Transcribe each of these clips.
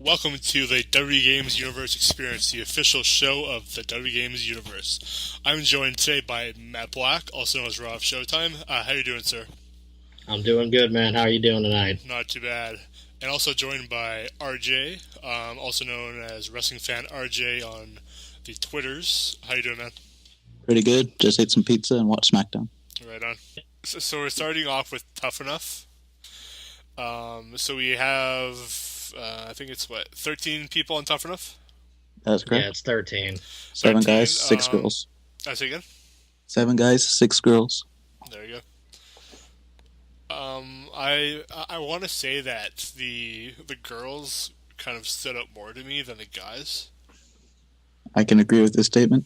Welcome to the WWE Games Universe Experience, the official show of the WWE Games Universe. I'm joined today by Matt Black, also known as Raw of Showtime. How you doing, sir? I'm doing good, man. How are you doing tonight? Not too bad. And also joined by RJ, also known as Wrestling Fan RJ on the Twitters. How you doing, man? Pretty good. Just ate some pizza and watched SmackDown. Right on. So we're starting off with Tough Enough. So we have... I think it's 13 people on Tough Enough? That's correct. Yeah, it's 13. 7 guys, 6 girls. I say again? 7 guys, 6 girls. There you go. I want to say that the girls kind of stood up more to me than the guys. I can agree with this statement.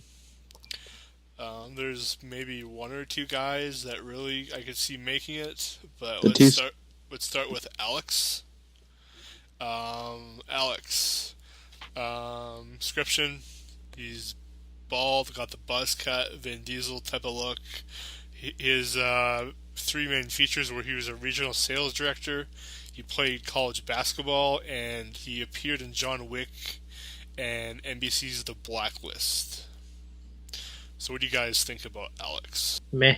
There's maybe 1 or 2 guys that really I could see making it, but let's start with Alex. Description, he's bald, got the buzz cut, Vin Diesel type of look. His 3 main features were he was a regional sales director, he played college basketball, and he appeared in John Wick and NBC's The Blacklist. So what do you guys think about Alex? Meh.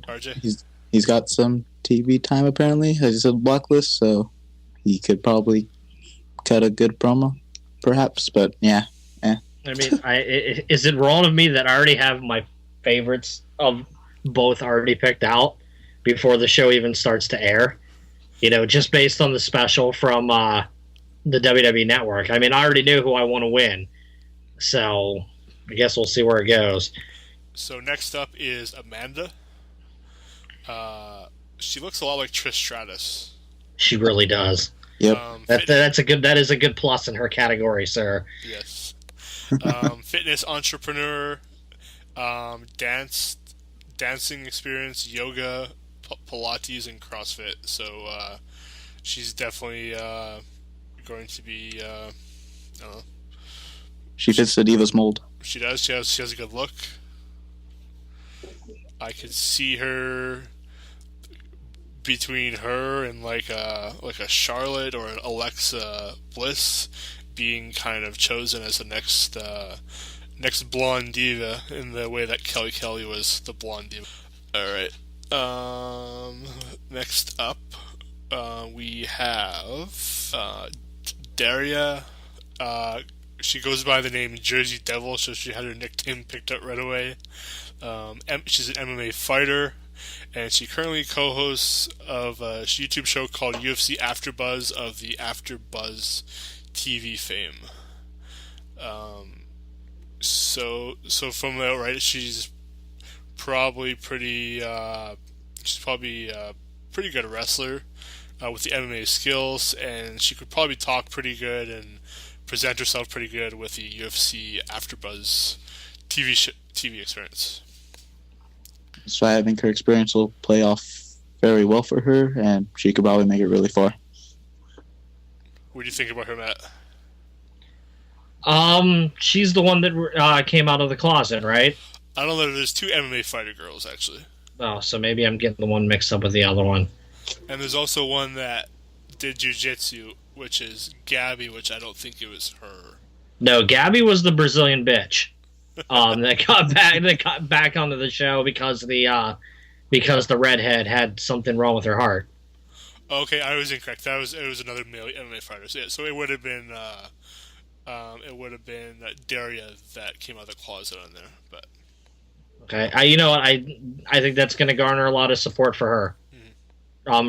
RJ? He's got some TV time apparently. As you said, Blacklist, so he could probably cut a good promo, perhaps. But yeah. I mean, is it wrong of me that I already have my favorites of both already picked out before the show even starts to air? You know, just based on the special from the WWE Network. I mean, I already knew who I want to win, so I guess we'll see where it goes. So next up is Amanda. She looks a lot like Trish Stratus. She really does. Yep. That is a good plus in her category, sir. Yes. Fitness entrepreneur, dancing experience, yoga, Pilates, and CrossFit. So she's definitely going to be. I don't know. She fits the Divas mold. She does. She has a good look. I could see her between her and like a Charlotte or an Alexa Bliss being kind of chosen as the next blonde diva in the way that Kelly was the blonde diva. All right. Next up, we have Daria. She goes by the name Jersey Devil, so she had her nickname picked up right away. She's an MMA fighter, and she currently co-hosts of a YouTube show called UFC AfterBuzz of the AfterBuzz TV fame. So from that, right, she's probably pretty good wrestler with the MMA skills, and she could probably talk pretty good and present herself pretty good with the UFC AfterBuzz TV experience. So I think her experience will play off very well for her, and she could probably make it really far. What do you think about her, Matt? She's the one that came out of the closet, right? I don't know. There's 2 MMA fighter girls, actually. Oh, so maybe I'm getting the one mixed up with the other one. And there's also one that did jiu-jitsu, which is Gabby, which I don't think it was her. No, Gabby was the Brazilian bitch. That got back onto the show because the redhead had something wrong with her heart. Okay, I was incorrect. It was another male MMA fighter. So it would have been Daria that came out of the closet on there. But okay, you know what? I think that's going to garner a lot of support for her,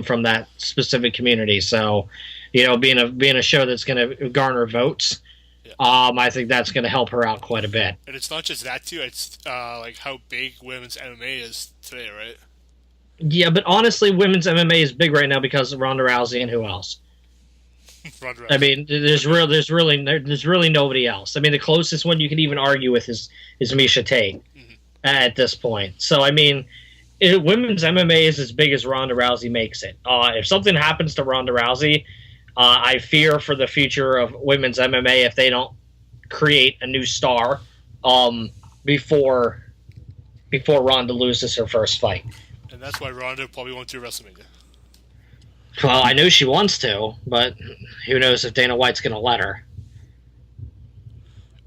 from that specific community. So, you know, being a show that's going to garner votes. Yeah. I think that's going to help her out quite a bit. And it's not just that, too. It's like how big women's MMA is today, right? Yeah, but honestly, women's MMA is big right now because of Ronda Rousey and who else? Ronda Rousey. I mean, there's really nobody else. I mean, the closest one you could even argue with is Miesha Tate at this point. So, I mean, women's MMA is as big as Ronda Rousey makes it. If something happens to Ronda Rousey, I fear for the future of women's MMA if they don't create a new star before Ronda loses her first fight. And that's why Ronda probably won't do WrestleMania. Well, I know she wants to, but who knows if Dana White's going to let her.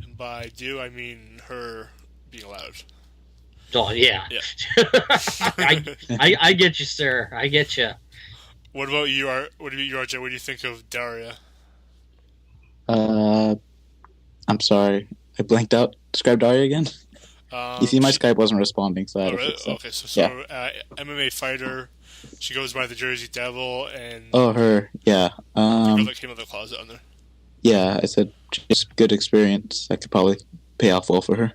And by do, I mean her being allowed. Oh, yeah. Yeah. I get you, sir. I get you. What about you, RJ? What do you think of Daria? I'm sorry, I blanked out. Describe Daria again. You see, my Skype wasn't responding, so I had to really? fix that. Okay, so Yeah. MMA fighter. She goes by the Jersey Devil, and Oh, her. Yeah. the girl that came out of the closet on there. Yeah, I said just good experience. I could probably pay off well for her.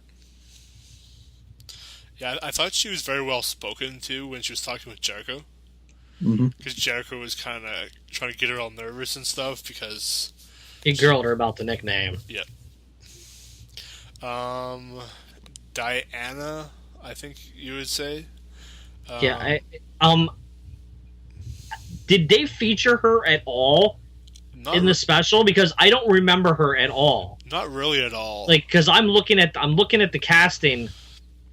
Yeah, I thought she was very well spoken too when she was talking with Jericho. Mm-hmm. Because Jericho was kind of trying to get her all nervous and stuff because He grilled her about the nickname. Diana, I think you would say. Yeah. Did they feature her at all in the special? Because I don't remember her at all. Not really at all. Like, because I'm looking at the casting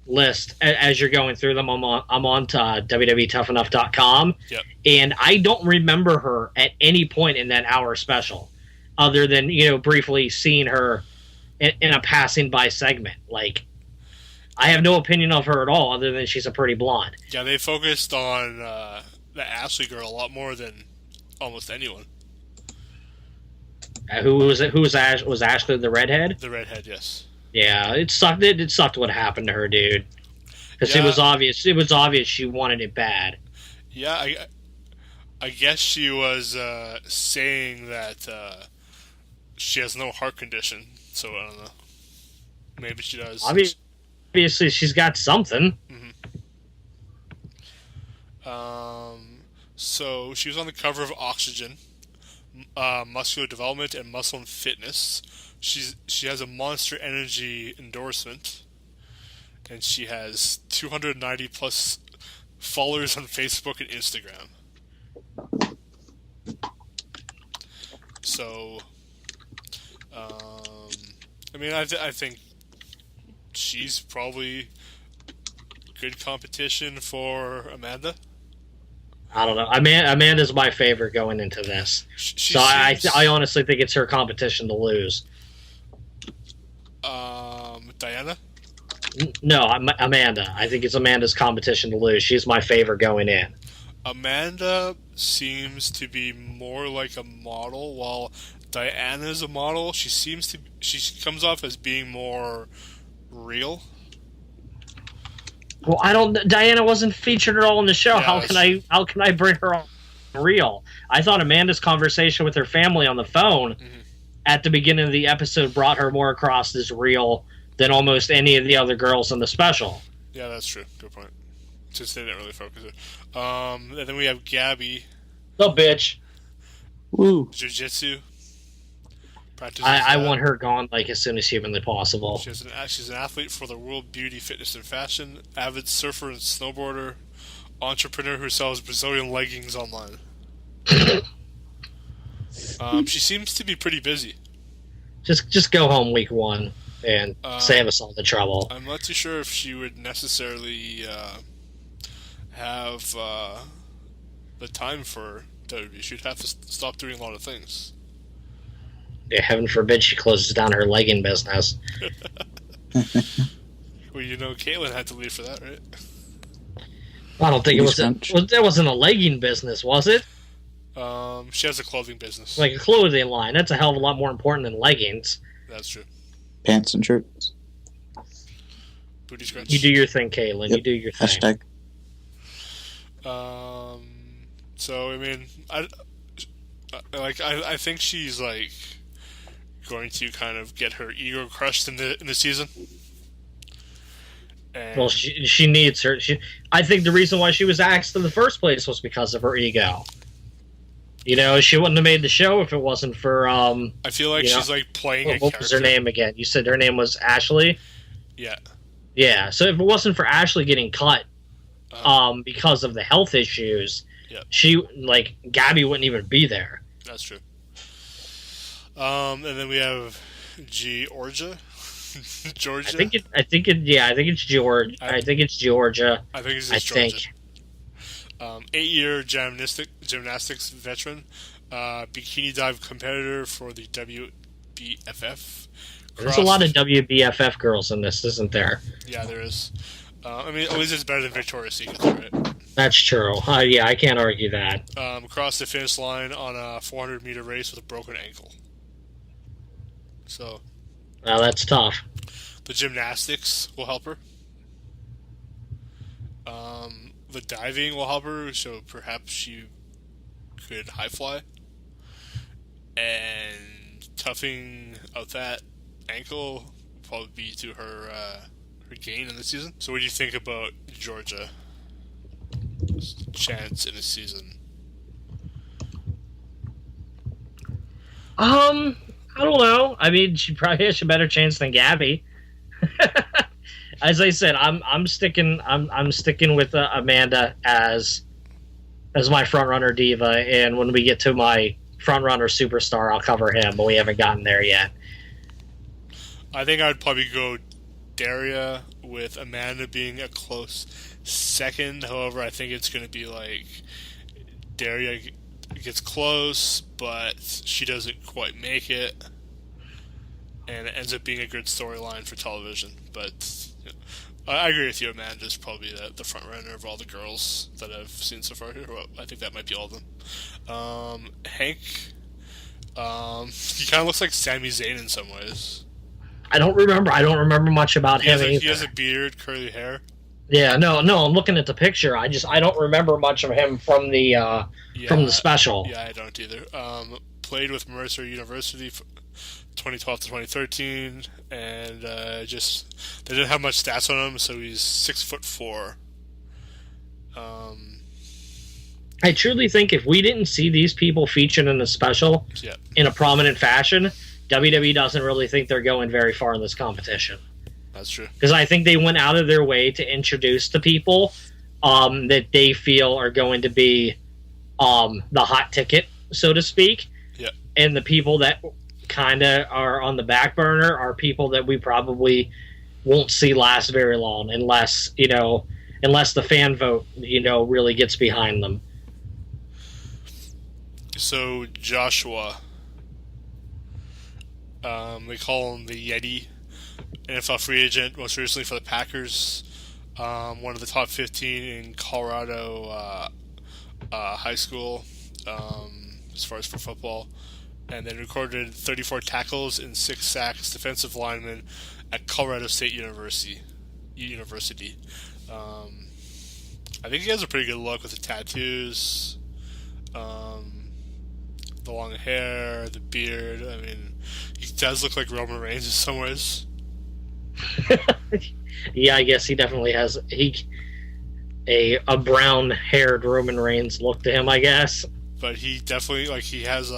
list as you're going through them. I'm on to WWEToughEnough.com, Yep. and I don't remember her at any point in that hour special, other than briefly seeing her in a passing by segment. Like, I have no opinion of her at all, other than she's a pretty blonde. Yeah, they focused on the Ashley girl a lot more than almost anyone. Who was it? Was Ashley the redhead? The redhead, yes. Yeah, it sucked. It sucked what happened to her, dude. Because it was obvious. It was obvious she wanted it bad. Yeah, I guess she was saying that she has no heart condition. So I don't know. Maybe she does. Obviously, she's got something. So she was on the cover of Oxygen, Muscular Development and Muscle and Fitness. She has a Monster Energy endorsement, and she has 290 plus followers on Facebook and Instagram. So, I mean, I think she's probably good competition for Amanda. I don't know. Amanda's my favorite going into this. I honestly think it's her competition to lose. Diana? No, Amanda. I think it's Amanda's competition to lose. She's my favorite going in. Amanda seems to be more like a model, while Diana's a model. She comes off as being more real. Well, Diana wasn't featured at all in the show. Yeah, how can I bring her on real? I thought Amanda's conversation with her family on the phone at the beginning of the episode brought her more across as real than almost any of the other girls in the special. Yeah, that's true. Good point. Just they didn't really focus it. And then we have Gabby. The bitch. Woo. Jiu-jitsu. I want her gone like as soon as humanly possible. She's an athlete for the World Beauty Fitness and Fashion, avid surfer and snowboarder, entrepreneur who sells Brazilian leggings online. She seems to be pretty busy. Just go home week 1 and save us all the trouble. I'm not too sure if she would necessarily have the time for WWE. She'd have to stop doing a lot of things. Yeah, heaven forbid she closes down her legging business. Well, Caitlyn had to leave for that, right? I don't think that wasn't a legging business, was it? She has a clothing business. Like a clothing line. That's a hell of a lot more important than leggings. That's true. Pants and shirts. Booty scratch. You do your thing, Caitlyn. Yep. You do your thing. Hashtag. So I mean, I think she's like going to kind of get her ego crushed in the season. And Well, she needs her. I think the reason why she was axed in the first place was because of her ego. She wouldn't have made the show if it wasn't for. I feel like she's like playing a what character. was her name again? You said her name was Ashley. Yeah. Yeah. So if it wasn't for Ashley getting cut, because of the health issues, Gabby wouldn't even be there. That's true. And then we have Georgia. Georgia. I think it's Georgia. I think it's Georgia. I think it's just Georgia. 8-year gymnastics veteran, bikini dive competitor for the WBFF. There's a lot of WBFF girls in this, isn't there? Yeah, there is. I mean, at least it's better than Victoria's Secret, right? That's true. Yeah, I can't argue that. Crossed the finish line on a 400-meter race with a broken ankle. So, Well, that's tough. the gymnastics will help her. The diving will help her, so perhaps she could high fly. And toughing out that ankle will probably be to her gain in the season. So, what do you think about Georgia's chance in the season? I don't know. I mean, she probably has a better chance than Gabby. As I said, I'm sticking with Amanda as my front runner diva, and when we get to my front runner superstar, I'll cover him, but we haven't gotten there yet. I think I'd probably go Daria, with Amanda being a close second. However, I think it's going to be like Daria gets close, but she doesn't quite make it, and it ends up being a good storyline for television. But I agree with you, Amanda's probably the front runner of all the girls that I've seen so far here. Well, I think that might be all of them. Hank, he kind of looks like Sami Zayn in some ways. I don't remember much about him either. He has a beard, curly hair. Yeah, no, I'm looking at the picture. I don't remember much of him from the special. Yeah, I don't either. Played with Mercer University from 2012 to 2013, and they didn't have much stats on him, so he's 6'4". I truly think if we didn't see these people featured in the special in a prominent fashion, WWE doesn't really think they're going very far in this competition. That's true. Because I think they went out of their way to introduce the people that they feel are going to be the hot ticket, so to speak. Yeah. And the people that kind of are on the back burner are people that we probably won't see last very long unless the fan vote, really gets behind them. So Joshua, they call him the Yeti, NFL free agent, most recently for the Packers. One of the top 15 in Colorado high school as far as for football. And then recorded 34 tackles and 6 sacks, defensive lineman at Colorado State University. I think he has a pretty good look with the tattoos, the long hair, the beard. I mean, he does look like Roman Reigns in some ways. Yeah, I guess he definitely has a brown-haired Roman Reigns look to him, I guess. But he definitely, he has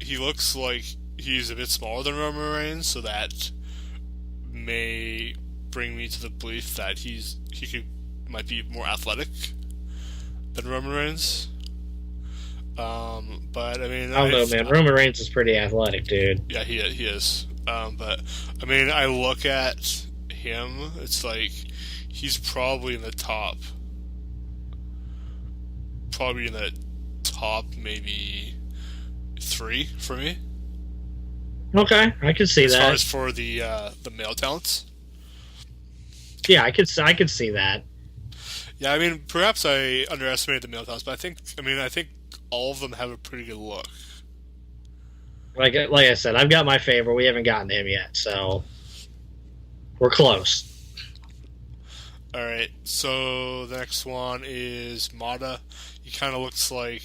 he looks like he's a bit smaller than Roman Reigns, so that may bring me to the belief that he might be more athletic than Roman Reigns. But I mean, I don't know, man. Roman Reigns is pretty athletic, dude. Yeah, he is. But I mean, I look at him. It's like he's probably in the top. Maybe 3 for me. Okay, I could see that. As far as for the male talents. Yeah, I could see that. Yeah, I mean, perhaps I underestimated the male talents, but I think all of them have a pretty good look. Like I said, I've got my favorite. We haven't gotten him yet, so we're close. All right, so the next one is Mata. He kind of looks like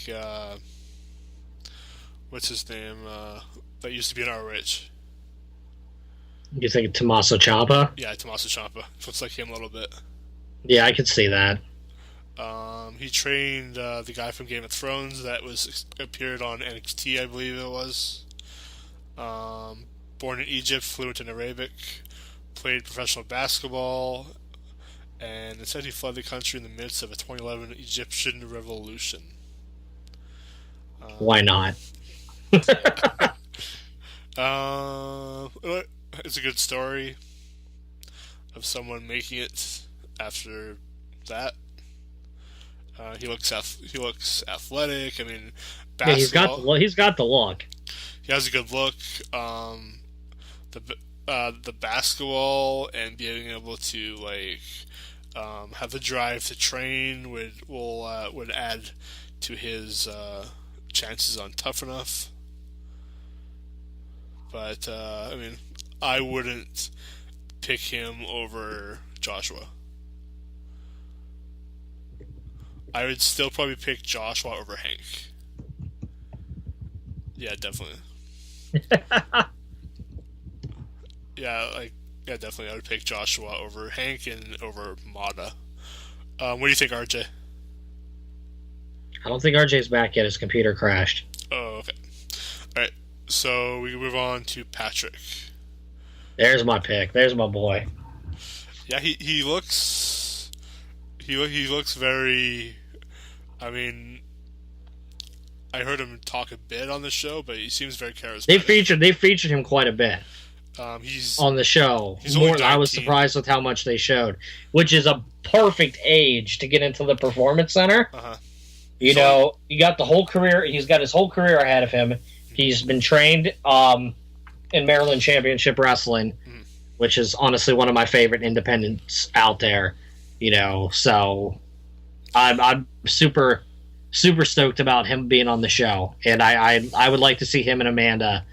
what's his name? That used to be in Our Rich. You think Tommaso Ciampa? Yeah, Tommaso Ciampa. Looks like him a little bit. Yeah, I could see that. He trained the guy from Game of Thrones that appeared on NXT, I believe it was. Born in Egypt, fluent in Arabic, played professional basketball, and it said he fled the country in the midst of a 2011 Egyptian revolution. Why not? It's a good story of someone making it after that. He looks athletic. I mean, Yeah, basketball. he's got the look. He has a good look. The the basketball and being able to like have the drive to train would add to his chances on Tough Enough. But I mean, I wouldn't pick him over Joshua. I would still probably pick Joshua over Hank. Yeah, definitely. Yeah, definitely. I would pick Joshua over Hank and over Mata. What do you think, RJ? I don't think RJ's back yet. His computer crashed. Oh, okay. All right. So we move on to Patrick. There's my pick. There's my boy. Yeah, he looks he looks very. I mean, I heard him talk a bit on the show, but he seems very charismatic. They featured him quite a bit. He's on the show. He's only 19. I was surprised with how much they showed, which is a perfect age to get into the Performance Center. You know, you got the whole career. He's got his whole career ahead of him. He's been trained in Maryland Championship Wrestling, which is honestly one of my favorite independents out there. You know, so I'm super stoked about him being on the show, and I would like to see him and Amanda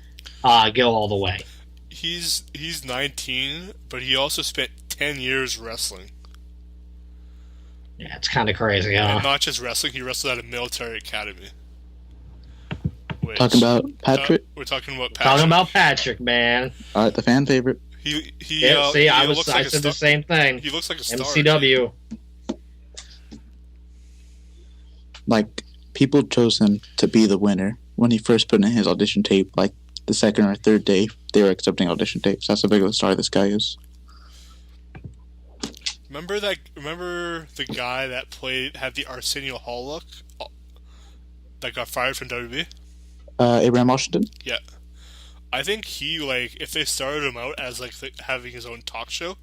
go all the way. He's 19, but he also spent 10 years wrestling. Yeah, it's kind of crazy, huh? And not just wrestling, he wrestled at a military academy. Talking about Patrick? We're talking about Patrick. Talking about Patrick, man. All right, the fan favorite. I said the same thing. He looks like a star. MCW. Like, people chose him to be the winner when he first put in his audition tape, like the second or third day they were accepting audition tapes. That's how big of a star this guy is. Remember the guy that had the Arsenio Hall look that got fired from WWE? Abraham Washington? Yeah. I think he, like, if they started him out as, like, having his own talk show,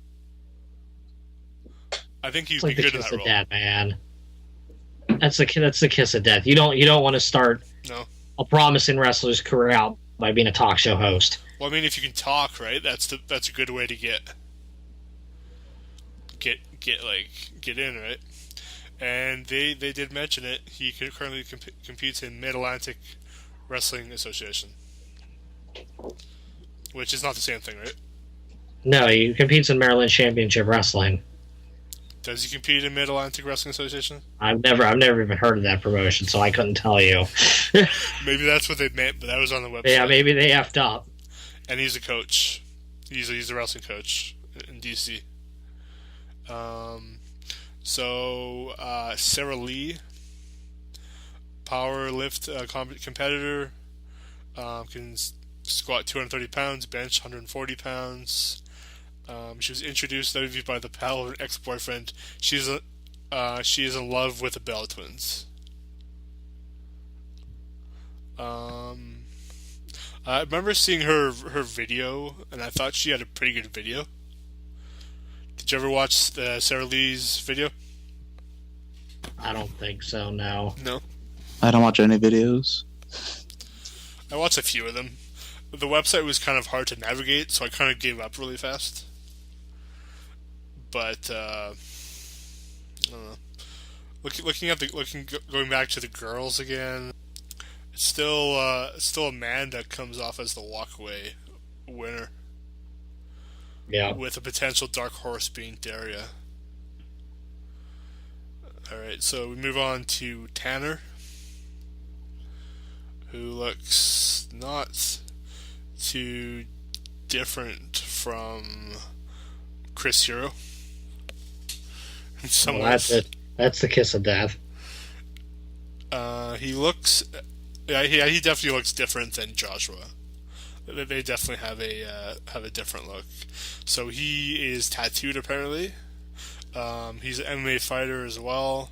I think he'd be good in that role. Death, man. That's the kiss of death. You don't want to start a promising wrestler's career out by being a talk show host. Well, I mean, if you can talk, right, that's a good way to get in, right? And they did mention it. He currently competes in Mid-Atlantic Wrestling Association, which is not the same thing, right? No, he competes in Maryland Championship Wrestling. Does he compete in Mid-Atlantic Wrestling Association? I've never even heard of that promotion, so I couldn't tell you. Maybe that's what they meant, but that was on the website. Yeah, maybe they effed up. And he's a coach. He's a wrestling coach in DC. So Sarah Lee, power lift competitor, can squat 230 pounds, bench 140 pounds. She was introduced to WWE by the pal of her ex-boyfriend. She is in love with the Bella Twins. I remember seeing her video, and I thought she had a pretty good video. Did you ever watch Sarah Lee's video? I don't think so, no. No? I don't watch any videos. I watched a few of them. The website was kind of hard to navigate, so I kind of gave up really fast. But, I don't know. Going back to the girls again, it's still Amanda comes off as the walkaway winner. Yeah. With a potential dark horse being Daria. Alright, so we move on to Tanner, who looks not too different from Chris Hero. Well, that's it. That's the kiss of death. He looks, he definitely looks different than Joshua. They definitely have a different look. So he is tattooed apparently. He's an MMA fighter as well.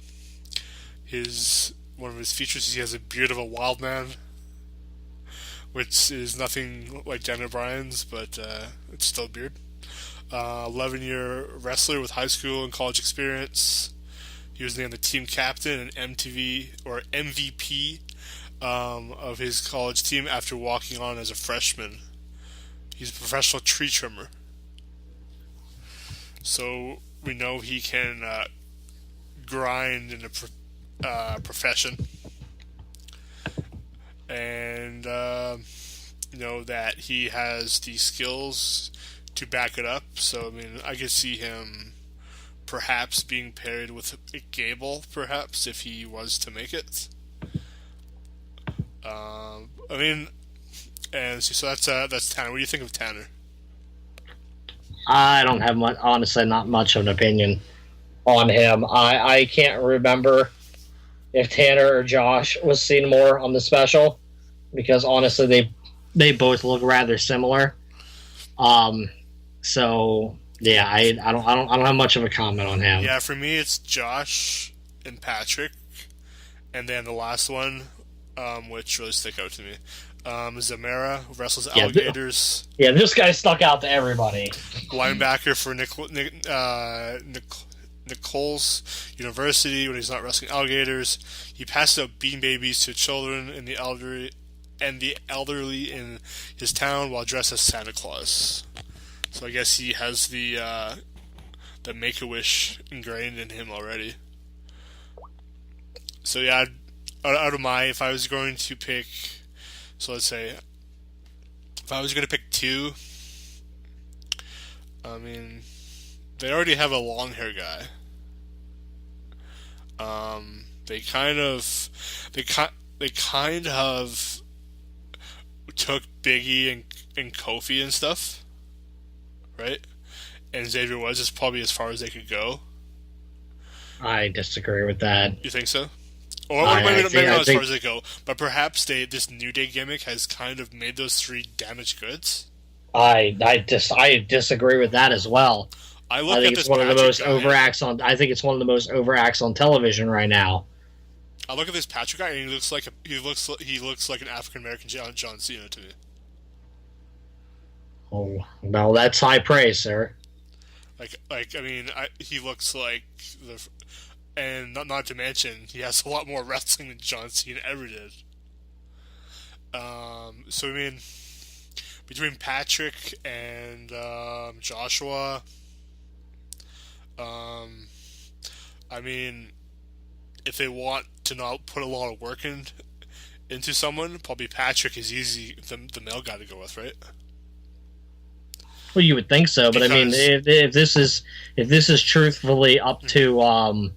One of his features is he has a beard of a wild man, which is nothing like Dan O'Brien's, but it's still a beard. 11-year wrestler with high school and college experience. He was named the team captain and MTV or MVP of his college team after walking on as a freshman. He's a professional tree trimmer. So we know he can grind in a profession. And that he has the skills to back it up. So, I mean, I could see him perhaps being paired with Gable, perhaps, if he was to make it. So that's Tanner. What do you think of Tanner? I don't have much, honestly, not much of an opinion on him. I can't remember if Tanner or Josh was seen more on the special, because honestly, they both look rather similar. So yeah, I don't have much of a comment on him. Yeah, for me it's Josh and Patrick, and then the last one, which really stick out to me, Zamara, who wrestles alligators. This guy stuck out to everybody. Linebacker for Nichols University when he's not wrestling alligators. He passes out bean babies to children and the elderly in his town while dressed as Santa Claus. So I guess he has the Make-A-Wish ingrained in him already. So yeah, if I was going to pick, so let's say, if I was going to pick two, I mean, they already have a long hair guy. They kind of took Biggie and Kofi and stuff, right? And Xavier Woods is probably as far as they could go. I disagree with that. You think so? Or maybe not as far as they go, but perhaps this New Day gimmick has kind of made those three damaged goods. I disagree with that as well. I think it's one of the most overacts on. I think it's one of the most overacts on television right now. I look at this Patrick guy, and he looks like an African American John Cena to me. Oh, well, that's high praise, sir. He looks like and not to mention he has a lot more wrestling than John Cena ever did. So I mean, between Patrick and Joshua, I mean, if they want to not put a lot of work into someone, probably Patrick is easy the male guy to go with, right? Well, you would think so, but I mean, if this is truthfully up to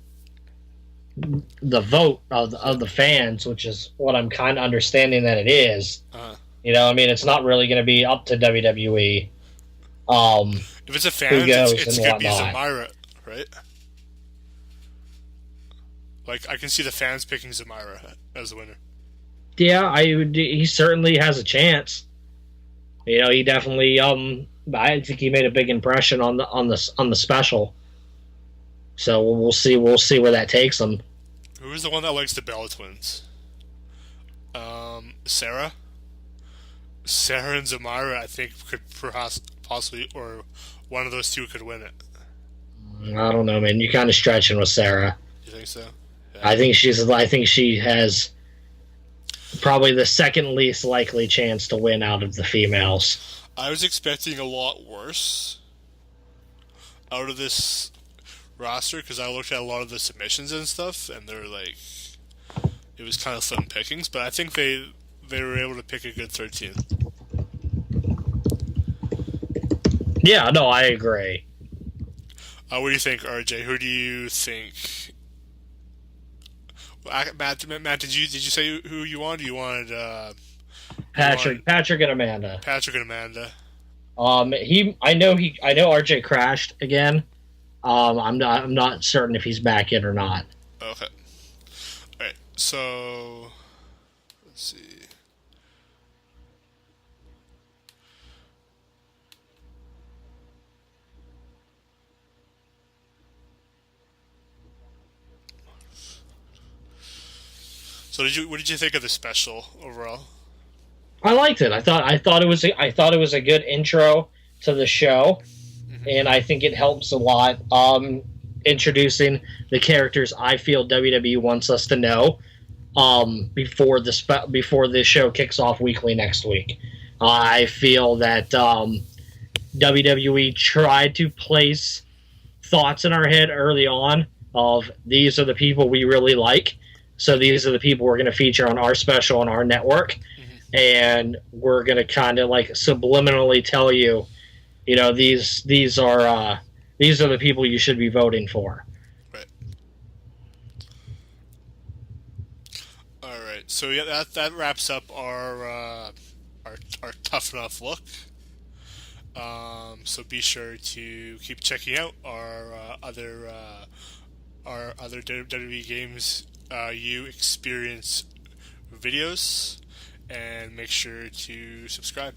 the vote of the fans, which is what I'm kind of understanding that it is, I mean, it's not really going to be up to WWE. If it's a fan, it's going to be Zamira, right? Like, I can see the fans picking Zamira as the winner. Yeah, he certainly has a chance. He definitely. I think he made a big impression on the special. So we'll see where that takes him. Who is the one that likes the Bella Twins? Sarah. Sarah and Zamira, I think, could possibly, or one of those two could win it. I don't know, man. You're kind of stretching with Sarah. You think so? Yeah. I think she has probably the second least likely chance to win out of the females. I was expecting a lot worse out of this roster because I looked at a lot of the submissions and stuff, and they're like, it was kind of slim pickings. But I think they were able to pick a good 13. Yeah, no, I agree. What do you think, RJ? Who do you think? Matt, did you say who you wanted? You wanted Patrick and Amanda. Patrick and Amanda. I know RJ crashed again. I'm not certain if he's back yet or not. Okay. All right. So let's see. So what did you think of the special overall? I liked it. I thought it was a good intro to the show, and I think it helps a lot. introducing the characters I feel WWE wants us to know before the show kicks off weekly next week. I feel that WWE tried to place thoughts in our head early on of these are the people we really like, so these are the people we're going to feature on our special on our network, and we're going to kind of like subliminally tell you, you know, these are the people you should be voting for. Right. All right. So yeah, that wraps up our tough enough look. So be sure to keep checking out our other WWE Games U Experience videos, and make sure to subscribe.